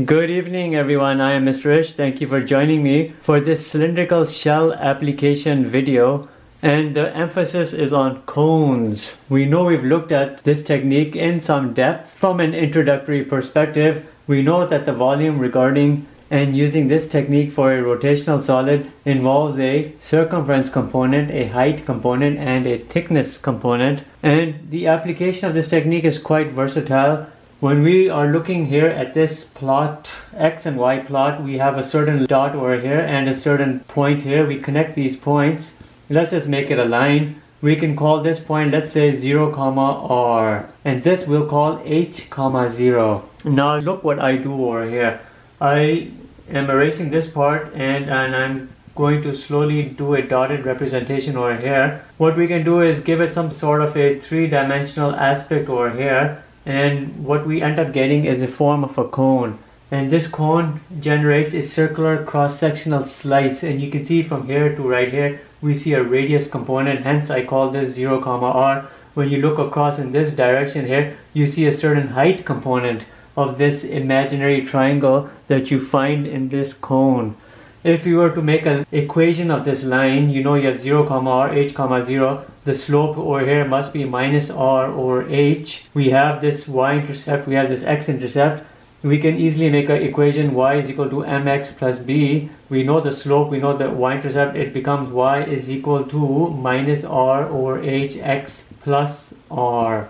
Good evening everyone, I am Mr. Ish. Thank you for joining me for this cylindrical shell application video, and the emphasis is on cones. We know we've looked at this technique in some depth from an introductory perspective. We know that the volume regarding and using this technique for a rotational solid involves a circumference component, a height component, and a thickness component, and the application of this technique is quite versatile. When we are looking here at this plot, x and y plot, we have a certain dot over here and a certain point here. We connect these points. Let's just make it a line. We can call this point, let's say 0, r, and this we'll call h, 0. Now look what I do over here. I am erasing this part and I'm going to slowly do a dotted representation over here. What we can do is give it some sort of a three-dimensional aspect over here. And what we end up getting is a form of a cone, and this cone generates a circular cross-sectional slice, and you can see from here to right here we see a radius component, hence I call this 0, r. When you look across in this direction here, you see a certain height component of this imaginary triangle that you find in this cone. If you were to make an equation of this line, you know you have 0, r, h, 0. The slope over here must be minus r over h. We have this y-intercept, we have this x-intercept. We can easily make an equation y is equal to mx plus b. We know the slope, we know the y-intercept. It becomes y is equal to minus r over h x plus r.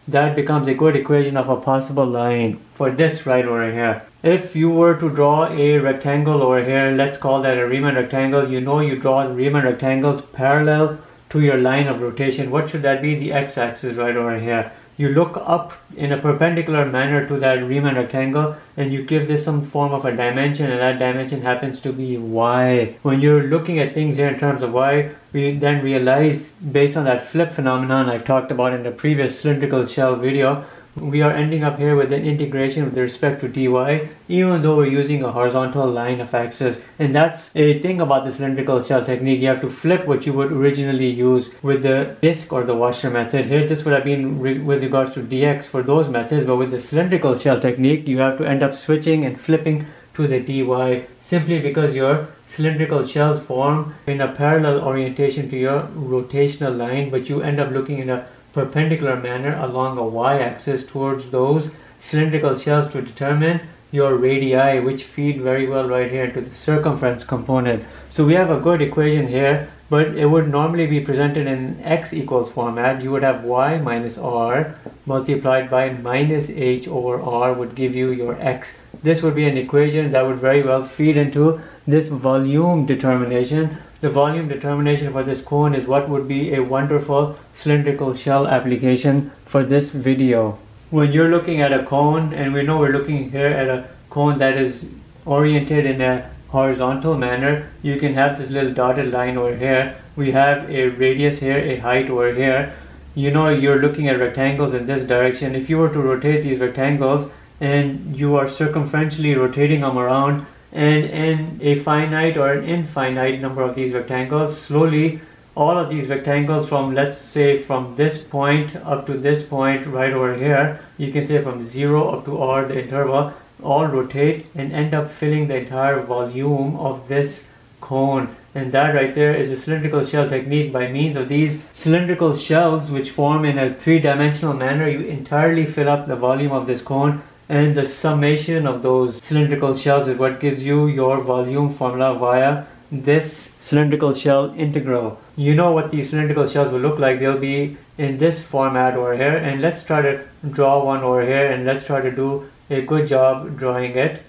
That becomes a good equation of a possible line for this right over here. If you were to draw a rectangle over here, let's call that a Riemann rectangle. You know you draw Riemann rectangles parallel to your line of rotation. What should that be? The x-axis right over here. You look up in a perpendicular manner to that Riemann rectangle and you give this some form of a dimension, and that dimension happens to be y. When you're looking at things here in terms of y, we then realize, based on that flip phenomenon I've talked about in the previous cylindrical shell video, we are ending up here with an integration with respect to dy, even though we're using a horizontal line of axis. And that's a thing about the cylindrical shell technique. You have to flip what you would originally use with the disk or the washer method. Here this would have been with regards to dx for those methods, but with the cylindrical shell technique you have to end up switching and flipping to the dy, simply because your cylindrical shells form in a parallel orientation to your rotational line, but you end up looking in a perpendicular manner along a y-axis towards those cylindrical shells to determine your radii, which feed very well right here into the circumference component. So we have a good equation here, but it would normally be presented in x equals format. You would have y minus r multiplied by minus h over r would give you your x. This would be an equation that would very well feed into this volume determination. The volume determination for this cone is what would be a wonderful cylindrical shell application for this video. When you're looking at a cone, and we know we're looking here at a cone that is oriented in a horizontal manner, you can have this little dotted line over here. We have a radius here, a height over here. You know you're looking at rectangles in this direction. If you were to rotate these rectangles and you are circumferentially rotating them around, and in a finite or an infinite number of these rectangles, slowly all of these rectangles from, let's say, from this point up to this point right over here, you can say from 0 up to r, the interval, all rotate and end up filling the entire volume of this cone. And that right there is a cylindrical shell technique. By means of these cylindrical shells which form in a three-dimensional manner, you entirely fill up the volume of this cone, and the summation of those cylindrical shells is what gives you your volume formula via this cylindrical shell integral. You know what these cylindrical shells will look like. They'll be in this format over here, and let's try to draw one over here, and let's try to do a good job drawing it.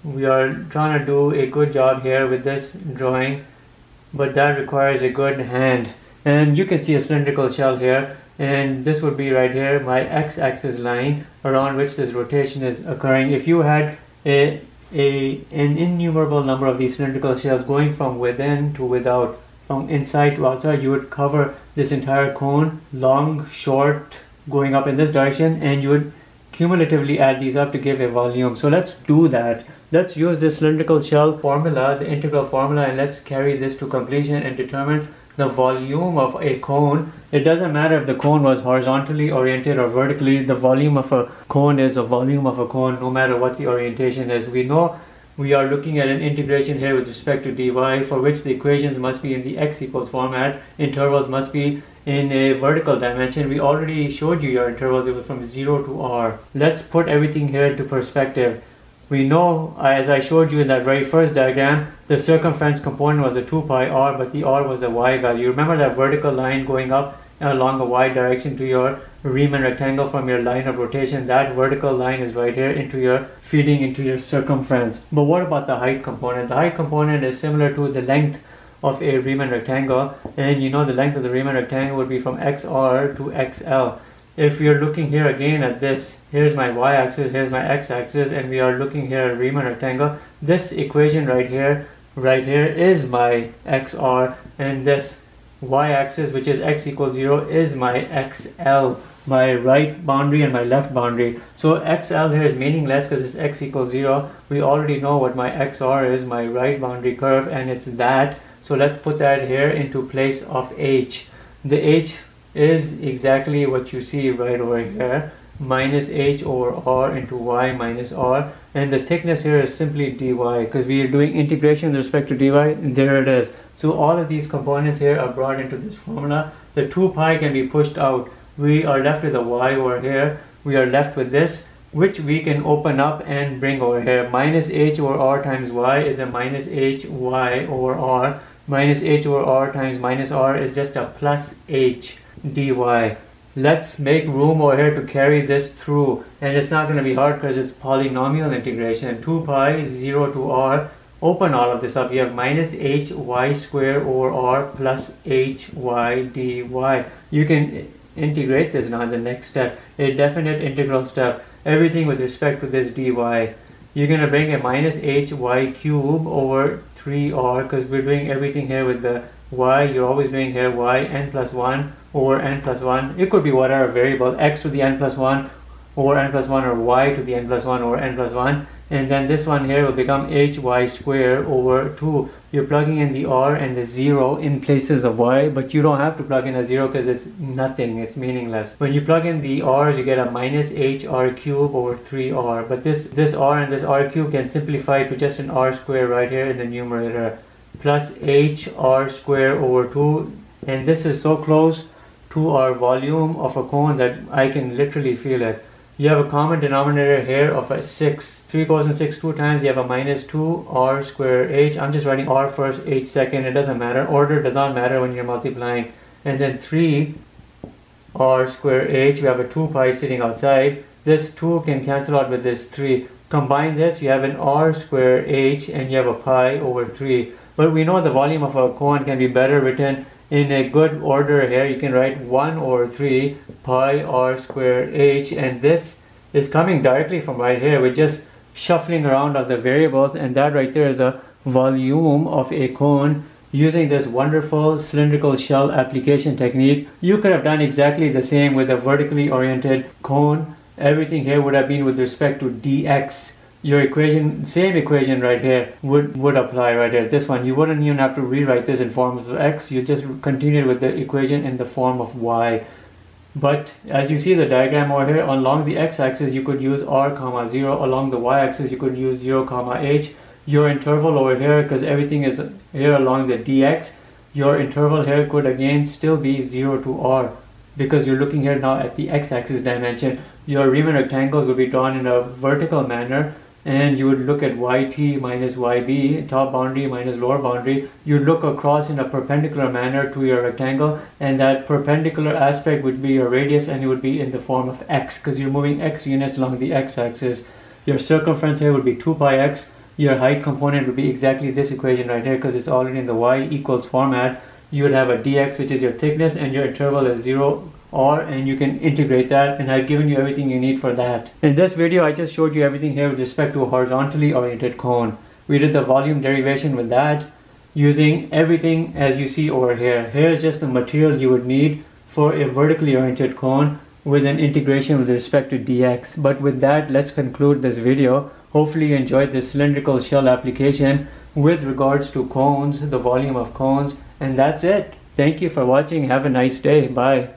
We are trying to do a good job here with this drawing, but that requires a good hand. And you can see a cylindrical shell here, and this would be right here my x-axis line around which this rotation is occurring. If you had an innumerable number of these cylindrical shells going from within to without, from inside to outside, you would cover this entire cone, long, short, going up in this direction, and you would cumulatively add these up to give a volume. So let's do that. Let's use this cylindrical shell formula, the integral formula, and let's carry this to completion and determine the volume of a cone. It doesn't matter if the cone was horizontally oriented or vertically. The volume of a cone is a volume of a cone no matter what the orientation is. We know we are looking at an integration here with respect to dy, for which the equations must be in the x equals format. Intervals must be in a vertical dimension. We already showed you your intervals. It was from 0 to r. Let's put everything here into perspective. We know, as I showed you in that very first diagram, the circumference component was a 2 pi r, but the r was the y value. Remember that vertical line going up along a y direction to your Riemann rectangle from your line of rotation? That vertical line is right here feeding into your circumference. But what about the height component? The height component is similar to the length of a Riemann rectangle, and you know the length of the Riemann rectangle would be from xr to xl. If you're looking here again at this, here's my y-axis, here's my x-axis, and we are looking here at Riemann rectangle. This equation right here is my xr, and this y-axis, which is x equals 0, is my xl, my right boundary and my left boundary. So xl here is meaningless because it's x equals 0. We already know what my xr is, my right boundary curve, and it's that. So let's put that here into place of h. The h is exactly what you see right over here, minus h over r into y minus r, and the thickness here is simply dy because we are doing integration with respect to dy, and there it is. So all of these components here are brought into this formula. The 2 pi can be pushed out. We are left with a y over here. We are left with this, which we can open up and bring over here. Minus h over r times y is a minus h y over r. Minus h over r times minus r is just a plus h dy. Let's make room over here to carry this through, and it's not going to be hard because it's polynomial integration. 2 pi 0 to r. Open all of this up. You have minus h y square over r plus h y dy. You can integrate this now in the next step, a definite integral step. Everything with respect to this dy. You're going to bring a minus h y cube over 3r because we're doing everything here with the y. You're always doing here y n plus 1 over n plus 1. It could be whatever variable, x to the n plus 1 over n plus 1, or y to the n plus 1 over n plus 1. And then this one here will become hy square over 2. You're plugging in the r and the 0 in places of y, but you don't have to plug in a 0 because it's nothing, it's meaningless. When you plug in the r's, you get a minus hr cube over 3r. But this r and this r cube can simplify to just an r square right here in the numerator, plus hr square over 2. And this is so close to our volume of a cone that I can literally feel it. You have a common denominator here of a 6. 3 goes in 6 2 times. You have a minus 2 r square h. I'm just writing r first, h second. It doesn't matter. Order does not matter when you're multiplying. And then 3 r square h. We have a 2 pi sitting outside. This 2 can cancel out with this 3. Combine this, you have an r square h, and you have a pi over 3. But we know the volume of a cone can be better written in a good order here. You can write 1 over 3 pi r square h, and this is coming directly from right here. We're just shuffling around of the variables, and that right there is a volume of a cone using this wonderful cylindrical shell application technique. You could have done exactly the same with a vertically oriented cone. Everything here would have been with respect to dx. Your equation, same equation right here, would apply right here. This one, you wouldn't even have to rewrite this in forms of x. You just continue with the equation in the form of y. But as you see the diagram over here, along the x-axis you could use r comma 0. Along the y-axis you could use 0 comma h. Your interval over here, because everything is here along the dx, your interval here could again still be 0 to r, because you're looking here now at the x-axis dimension. Your Riemann rectangles would be drawn in a vertical manner, and you would look at yt minus yb, top boundary minus lower boundary. You look across in a perpendicular manner to your rectangle, and that perpendicular aspect would be your radius, and it would be in the form of x, because you're moving x units along the x-axis. Your circumference here would be 2 pi x. Your height component would be exactly this equation right here, because it's already in the y equals format. You would have a dx, which is your thickness, and your interval is 0 r, and you can integrate that, and I've given you everything you need for that. In this video I just showed you everything here with respect to a horizontally oriented cone. We did the volume derivation with that using everything as you see over here. Here is just the material you would need for a vertically oriented cone with an integration with respect to dx. But with that, let's conclude this video. Hopefully you enjoyed this cylindrical shell application with regards to cones, the volume of cones, and that's it. Thank you for watching. Have a nice day. Bye.